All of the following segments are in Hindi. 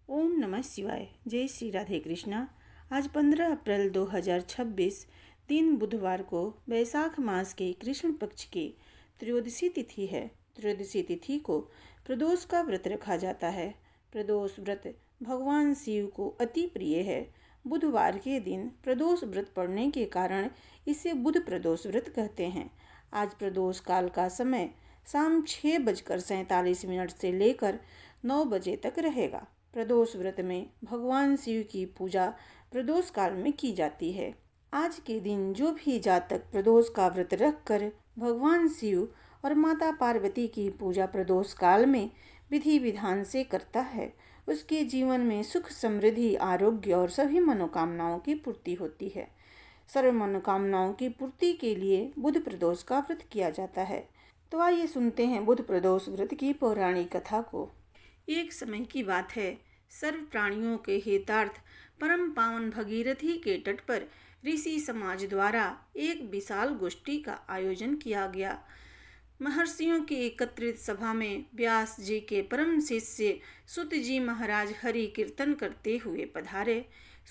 ओम नमः शिवाय। जय श्री राधे कृष्णा। आज 15 अप्रैल 2026 दिन बुधवार को वैशाख मास के कृष्ण पक्ष की त्रयोदशी तिथि है। त्रयोदशी तिथि को प्रदोष का व्रत रखा जाता है। प्रदोष व्रत भगवान शिव को अति प्रिय है। बुधवार के दिन प्रदोष व्रत पड़ने के कारण इसे बुध प्रदोष व्रत कहते हैं। आज प्रदोष काल का समय शाम 6:47 से लेकर 9 बजे तक रहेगा। प्रदोष व्रत में भगवान शिव की पूजा प्रदोष काल में की जाती है। आज के दिन जो भी जातक प्रदोष का व्रत रखकर भगवान शिव और माता पार्वती की पूजा प्रदोष काल में विधि विधान से करता है, उसके जीवन में सुख समृद्धि आरोग्य और सभी मनोकामनाओं की पूर्ति होती है। सर्व मनोकामनाओं की पूर्ति के लिए बुध प्रदोष का व्रत किया जाता है। तो आइए सुनते हैं बुध प्रदोष व्रत की पौराणिक कथा को। एक समय की बात है, सर्व प्राणियों के हितार्थ परम पावन भगीरथी के तट पर ऋषि समाज द्वारा एक विशाल गोष्ठी का आयोजन किया गया। महर्षियों की एकत्रित सभा में व्यास जी के परम शिष्य सुत जी महाराज हरि कीर्तन करते हुए पधारे।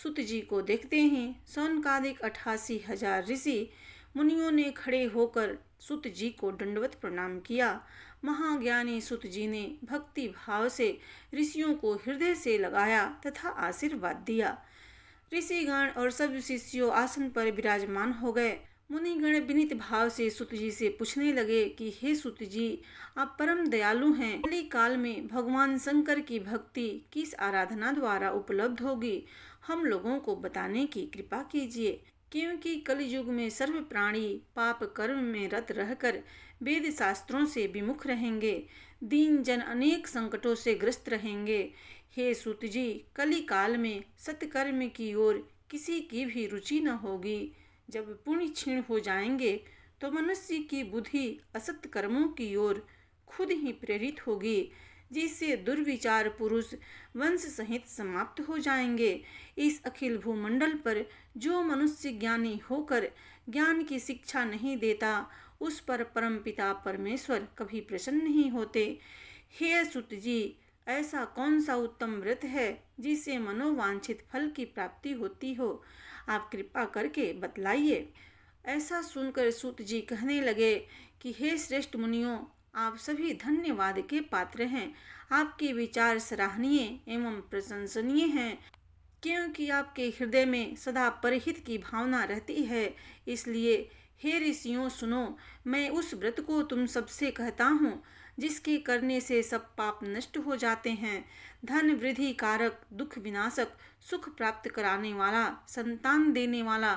सुत जी को देखते ही सौनकादिक 88,000 ऋषि मुनियों ने खड़े होकर सुत जी को दंडवत प्रणाम किया। महाज्ञानी सुत जी ने भक्ति भाव से ऋषियों को हृदय से लगाया तथा आशीर्वाद दिया। ऋषिगण और सब शिष्यों आसन पर विराजमान हो गए। मुनिगण विनीत भाव से सुत जी से पूछने लगे कि हे सुत जी, आप परम दयालु हैं। कली काल में भगवान शंकर की भक्ति किस आराधना द्वारा उपलब्ध होगी, हम लोगों को बताने की कृपा कीजिए, क्योंकि कलयुग में सर्व प्राणी पाप कर्म में रत रहकर वेद शास्त्रों से विमुख रहेंगे। दीन जन अनेक संकटों से ग्रस्त रहेंगे। हे सूत जी, कली काल में सत्कर्म की ओर किसी की भी रुचि न होगी। जब पुण्य क्षीण हो जाएंगे तो मनुष्य की बुद्धि असत कर्मों की ओर खुद ही प्रेरित होगी, जिससे दुर्विचार पुरुष वंश सहित समाप्त हो जाएंगे। इस अखिल भूमंडल पर जो मनुष्य ज्ञानी होकर ज्ञान की शिक्षा नहीं देता, उस पर परमपिता परमेश्वर कभी प्रसन्न नहीं होते। हे सुत जी, ऐसा कौन सा उत्तम व्रत है जिससे मनोवांछित फल की प्राप्ति होती हो, आप कृपा करके बतलाइए। ऐसा सुनकर सूत जी कहने लगे कि हे श्रेष्ठ मुनियों, आप सभी धन्यवाद के पात्र हैं। आपके विचार सराहनीय एवं प्रशंसनीय हैं, क्योंकि आपके हृदय में सदा परहित की भावना रहती है। इसलिए हे ऋषियों सुनो, मैं उस व्रत को तुम सबसे कहता हूँ जिसके करने से सब पाप नष्ट हो जाते हैं। धन वृद्धि कारक, दुख विनाशक, सुख प्राप्त कराने वाला, संतान देने वाला,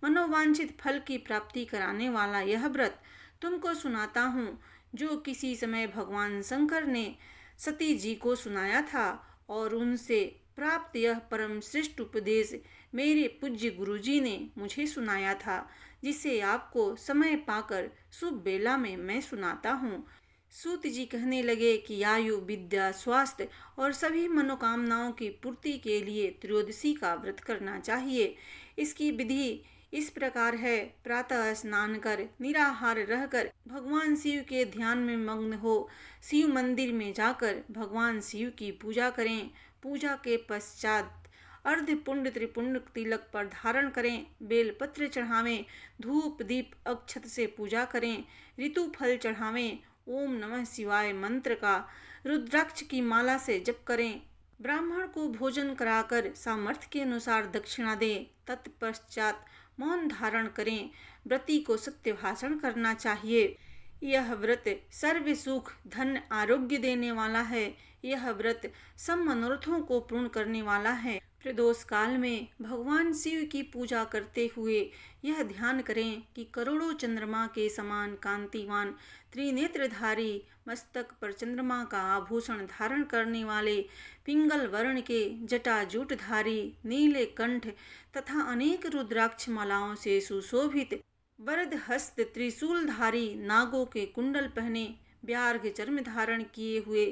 मनोवांछित फल की प्राप्ति कराने वाला यह व्रत तुमको सुनाता हूँ, जो किसी समय भगवान शंकर ने सती जी को सुनाया था और उनसे प्राप्त यह परम श्रेष्ठ उपदेश मेरे पूज्य गुरुजी ने मुझे सुनाया था, जिसे आपको समय पाकर शुभ बेला में मैं सुनाता हूँ। सूत जी कहने लगे कि आयु, विद्या, स्वास्थ्य और सभी मनोकामनाओं की पूर्ति के लिए त्रयोदशी का व्रत करना चाहिए। इसकी विधि इस प्रकार है, प्रातः स्नान कर निराहार रहकर भगवान शिव के ध्यान में मग्न हो शिव मंदिर में जाकर भगवान शिव की पूजा करें। पूजा के पश्चात अर्ध पुंड त्रिपुंड तिलक पर धारण करें, बेलपत्र चढ़ावें, धूप दीप अक्षत से पूजा करें, ऋतु फल चढ़ावें, ओम नमः शिवाय मंत्र का रुद्राक्ष की माला से जप करें, ब्राह्मण को भोजन कराकर सामर्थ्य के अनुसार दक्षिणा दें। तत्पश्चात मौन धारण करें। व्रती को सत्य भाषण करना चाहिए। यह व्रत सर्व सुख धन आरोग्य देने वाला है। यह व्रत सब मनोरथों को पूर्ण करने वाला है। प्रदोष काल में भगवान शिव की पूजा करते हुए यह ध्यान करें कि करोड़ों चंद्रमा के समान कांतिवान त्रिनेत्रधारी, मस्तक पर चंद्रमा का आभूषण धारण करने वाले, पिंगल वर्ण के जटाजूटधारी, नीले कंठ तथा अनेक रुद्राक्ष मालाओं से सुशोभित, वरद हस्त त्रिशूलधारी, नागों के कुंडल पहने, व्याघ्र चर्म धारण किए हुए,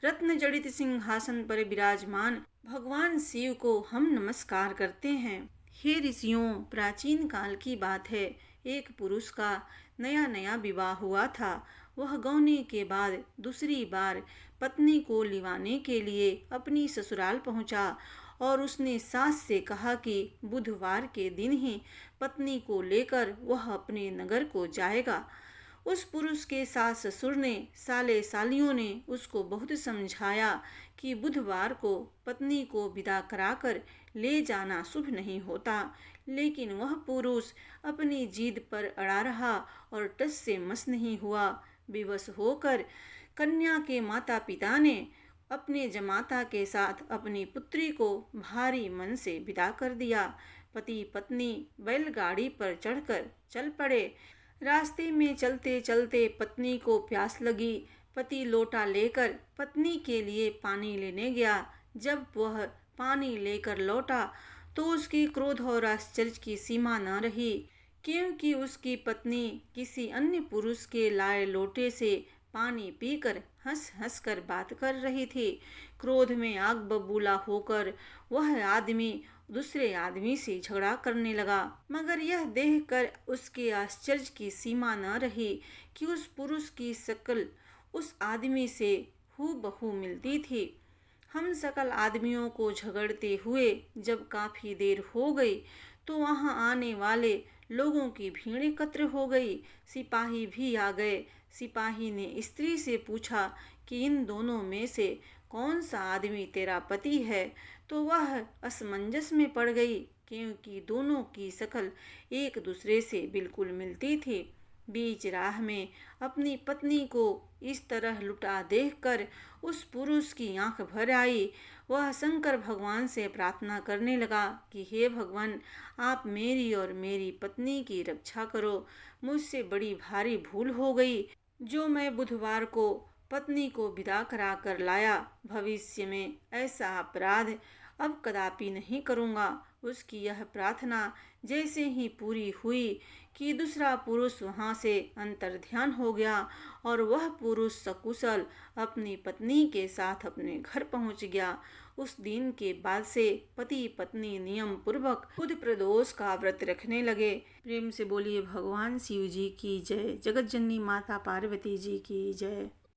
रत्न जड़ित सिंहासन पर विराजमान भगवान शिव को हम नमस्कार करते हैं। हे ऋषियों, प्राचीन काल की बात है, एक पुरुष का नया नया विवाह हुआ था। वह गौने के बाद दूसरी बार पत्नी को लिवाने के लिए अपनी ससुराल पहुंचा और उसने सास से कहा कि बुधवार के दिन ही पत्नी को लेकर वह अपने नगर को जाएगा। उस पुरुष के सास ससुर ने, साले सालियों ने उसको बहुत समझाया कि बुधवार को पत्नी को विदा कराकर ले जाना शुभ नहीं होता, लेकिन वह पुरुष अपनी जिद पर अड़ा रहा और टस से मस नहीं हुआ। विवश होकर कन्या के माता पिता ने अपने जमाता के साथ अपनी पुत्री को भारी मन से विदा कर दिया। पति पत्नी बैलगाड़ी पर चढ़कर चल पड़े। रास्ते में चलते चलते पत्नी को प्यास लगी। पति लोटा लेकर पत्नी के लिए पानी लेने गया। जब वह पानी लेकर लौटा तो उसकी क्रोध और आश्चर्य की सीमा न रही, क्योंकि उसकी पत्नी किसी अन्य पुरुष के लाए लोटे से पानी पीकर हंस हंस कर बात कर रही थी। क्रोध में आग बबूला होकर वह आदमी दूसरे आदमी से झगड़ा करने लगा, मगर यह देखकर उसके आश्चर्य की सीमा न रही कि उस पुरुष की शक्ल उस आदमी से हूबहू मिलती थी। हम सकल आदमियों को झगड़ते हुए जब काफ़ी देर हो गई तो वहां आने वाले लोगों की भीड़ एकत्र हो गई। सिपाही भी आ गए। सिपाही ने स्त्री से पूछा कि इन दोनों में से कौन सा आदमी तेरा पति है, तो वह असमंजस में पड़ गई, क्योंकि दोनों की शक्ल एक दूसरे से बिल्कुल मिलती थी। बीच राह में अपनी पत्नी को इस तरह लुटा देखकर उस पुरुष की आंख भर आई। वह शंकर भगवान से प्रार्थना करने लगा कि हे भगवान, आप मेरी और मेरी पत्नी की रक्षा करो। मुझसे बड़ी भारी भूल हो गई जो मैं बुधवार को पत्नी को विदा करा कर लाया। भविष्य में ऐसा अपराध अब कदापि नहीं करूँगा। उसकी यह प्रार्थना जैसे ही पूरी हुई कि दूसरा पुरुष वहाँ से अंतर्ध्यान हो गया और वह पुरुष सकुशल अपनी पत्नी के साथ अपने घर पहुँच गया। उस दिन के बाद से पति पत्नी नियम पूर्वक खुद प्रदोष का व्रत रखने लगे। प्रेम से बोलिए भगवान शिव जी की जय। जगत जननी माता पार्वती जी की जय।